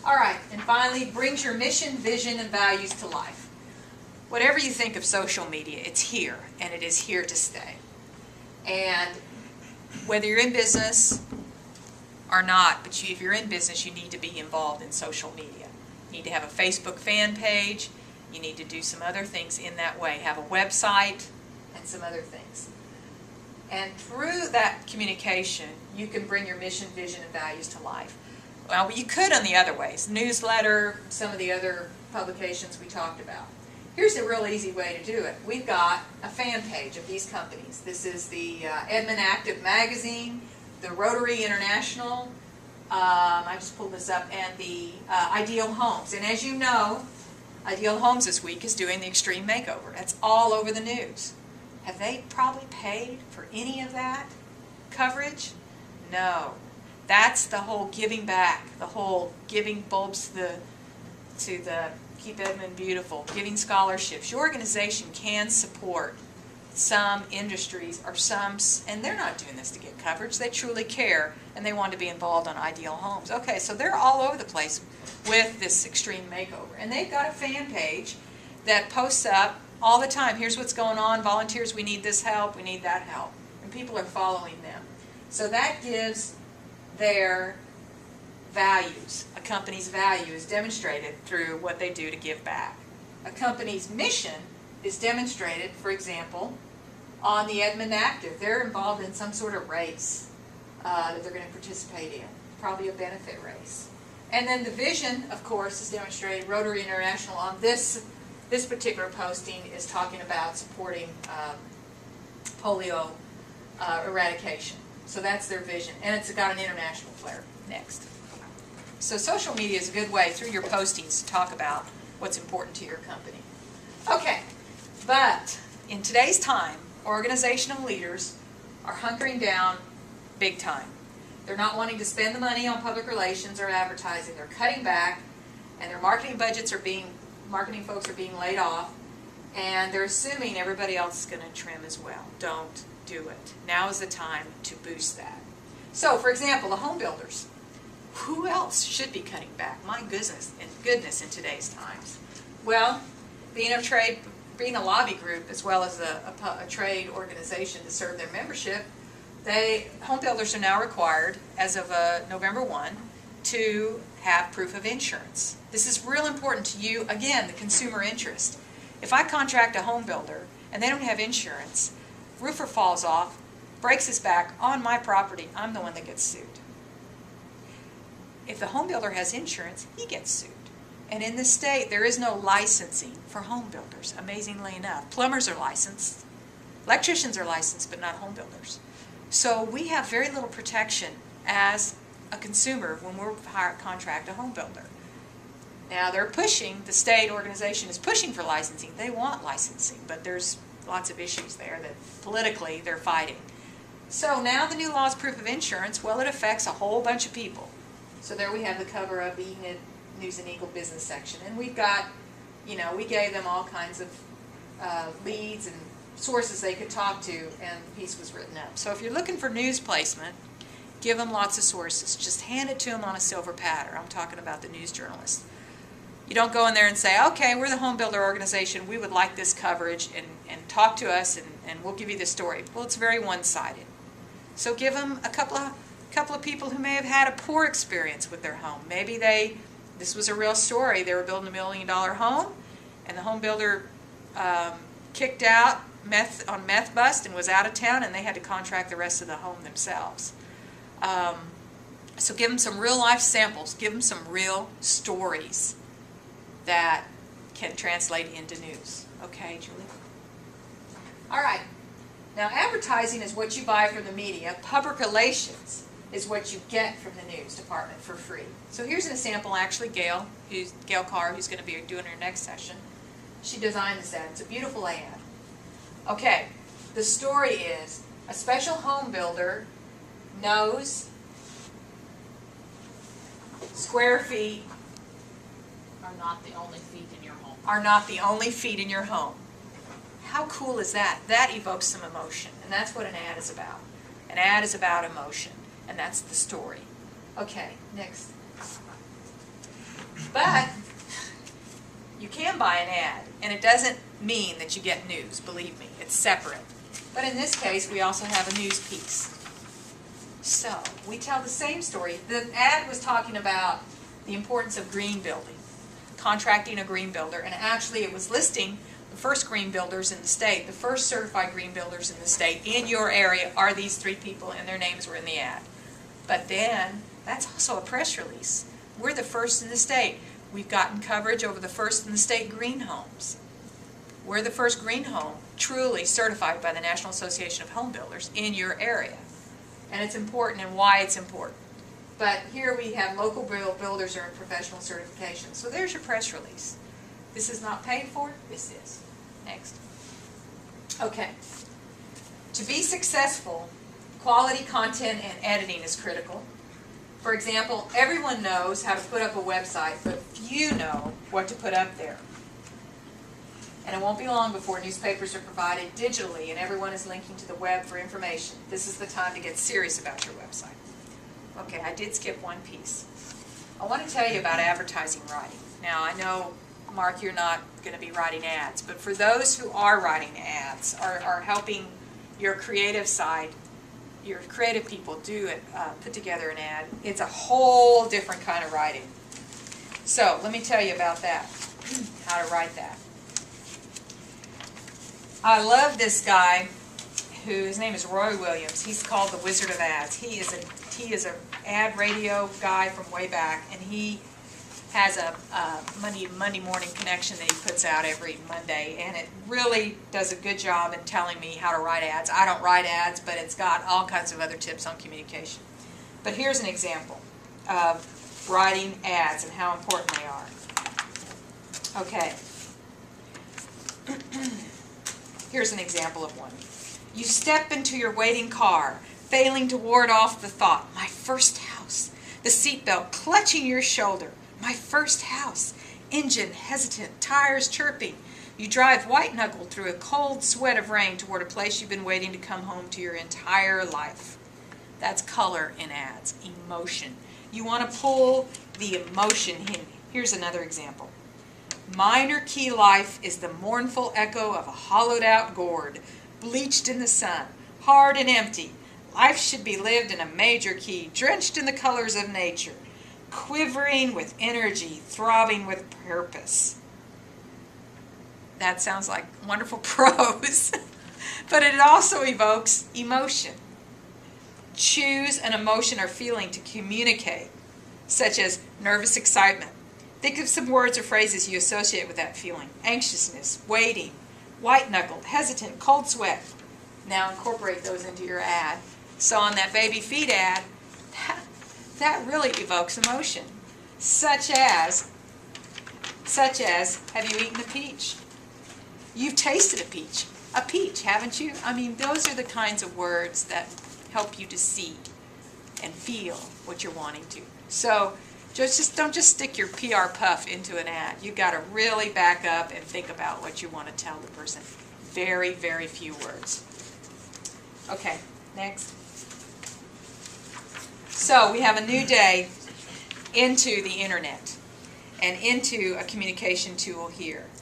All right, and finally, brings your mission, vision, and values to life. Whatever you think of social media, it's here, and it is here to stay. And whether you're in business or not, but if you're in business, you need to be involved in social media. You need to have a Facebook fan page. You need to do some other things in that way. Have a website and some other things. And through that communication, you can bring your mission, vision, and values to life. Well, you could in the other ways. Newsletter, some of the other publications we talked about. Here's a real easy way to do it. We've got a fan page of these companies. This is the Edmund Active Magazine, the Rotary International, I just pulled this up, and the Ideal Homes. And as you know, Ideal Homes this week is doing the Extreme Makeover. That's all over the news. Have they probably paid for any of that coverage? No. That's the whole giving back, the whole giving bulbs to the Keep Edmund Beautiful, giving scholarships. Your organization can support some industries or some, and they're not doing this to get coverage. They truly care, and they want to be involved on Ideal Homes. Okay, so they're all over the place with this Extreme Makeover. And they've got a fan page that posts up all the time. Here's what's going on. Volunteers, we need this help, we need that help. And people are following them. So that gives their values. A company's value is demonstrated through what they do to give back. A company's mission is demonstrated, for example, on the Edmund Active. They're involved in some sort of race that they're going to participate in, probably a benefit race. And then the vision, of course, is demonstrated. Rotary International on this particular posting is talking about supporting polio eradication. So that's their vision, and it's got an international flair. Next. So social media is a good way through your postings to talk about what's important to your company. Okay, but in today's time, organizational leaders are hunkering down big time. They're not wanting to spend the money on public relations or advertising. They're cutting back, and their marketing budgets marketing folks are being laid off, and they're assuming everybody else is going to trim as well. Don't do it. Now is the time to boost that. So, for example, the home builders. Who else should be cutting back? My goodness in today's times. Well, being a lobby group as well as a trade organization to serve their membership, home builders are now required, as of November 1, to have proof of insurance. This is real important to you, again, the consumer interest. If I contract a home builder and they don't have insurance, roofer falls off, breaks his back on my property, I'm the one that gets sued. If the home builder has insurance, he gets sued. And in this state, there is no licensing for home builders, amazingly enough. Plumbers are licensed. Electricians are licensed, but not home builders. So we have very little protection as a consumer when we're contract a home builder. Now the state organization is pushing for licensing. They want licensing, but there's lots of issues there that politically they're fighting. So now the new law is proof of insurance. Well, it affects a whole bunch of people. So there we have the cover of the Enid News and Eagle business section. And we've got, we gave them all kinds of leads and sources they could talk to, and the piece was written up. So if you're looking for news placement, give them lots of sources. Just hand it to them on a silver platter. I'm talking about the news journalists. You don't go in there and say, okay, we're the home builder organization, we would like this coverage, and talk to us, and we'll give you the story. Well, it's very one-sided. So give them a couple of people who may have had a poor experience with their home. Maybe this was a real story. They were building $1 million home, and the home builder kicked out on meth bust and was out of town, and they had to contract the rest of the home themselves. So give them some real life samples. Give them some real stories that can translate into news. Okay, Julie? All right. Now, advertising is what you buy from the media. Public relations is what you get from the news department for free. So here's an example, actually, Gail Carr, who's going to be doing her next session. She designed this ad. It's a beautiful ad. Okay, the story is a special home builder knows square feet are not the only feet in your home. Are not the only feet in your home. How cool is that? That evokes some emotion, and that's what an ad is about. An ad is about emotion, and that's the story. Okay, next. by an ad, and it doesn't mean that you get news, believe me, it's separate. But in this case, we also have a news piece. So, we tell the same story. The ad was talking about the importance of green building, contracting a green builder, and actually it was listing the first green builders in the state, the first certified green builders in the state in your area are these 3 people, and their names were in the ad. But then, that's also a press release. We're the first in the state. We've gotten coverage over the first in the state green homes. We're the first green home truly certified by the National Association of Home Builders in your area. And it's important and why it's important. But here we have local builders earn professional certification. So there's your press release. This is not paid for, this is. Next. Okay. To be successful, quality content and editing is critical. For example, everyone knows how to put up a website, but few know what to put up there. And it won't be long before newspapers are provided digitally and everyone is linking to the web for information. This is the time to get serious about your website. Okay, I did skip one piece. I want to tell you about advertising writing. Now, I know, Mark, you're not going to be writing ads, but for those who are writing ads, are helping your creative side, your creative people do it, put together an ad, it's a whole different kind of writing. So, let me tell you about that, how to write that. I love this guy, his name is Roy Williams. He's called the Wizard of Ads. He is a ad radio guy from way back, and he has a Monday morning connection that he puts out every Monday, and it really does a good job in telling me how to write ads. I don't write ads, but it's got all kinds of other tips on communication. But here's an example of writing ads and how important they are. Okay. Here's an example of one. You step into your waiting car, failing to ward off the thought, my first house. The seatbelt clutching your shoulder, my first house. Engine hesitant, tires chirping. You drive white-knuckled through a cold sweat of rain toward a place you've been waiting to come home to your entire life. That's color in ads, emotion. You want to pull the emotion in. Here's another example. Minor key life is the mournful echo of a hollowed-out gourd, bleached in the sun, hard and empty. Life should be lived in a major key, drenched in the colors of nature, quivering with energy, throbbing with purpose. That sounds like wonderful prose, but it also evokes emotion. Choose an emotion or feeling to communicate, such as nervous excitement. Think of some words or phrases you associate with that feeling. Anxiousness, waiting, white-knuckled, hesitant, cold sweat. Now incorporate those into your ad. So on that baby feet ad, that really evokes emotion. Such as, have you eaten a peach? You've tasted a peach, haven't you? I mean, those are the kinds of words that help you to see and feel what you're wanting to. So, just don't just stick your PR puff into an ad. You've got to really back up and think about what you want to tell the person. Very, very few words. Okay, next. So we have a new day into the internet and into a communication tool here.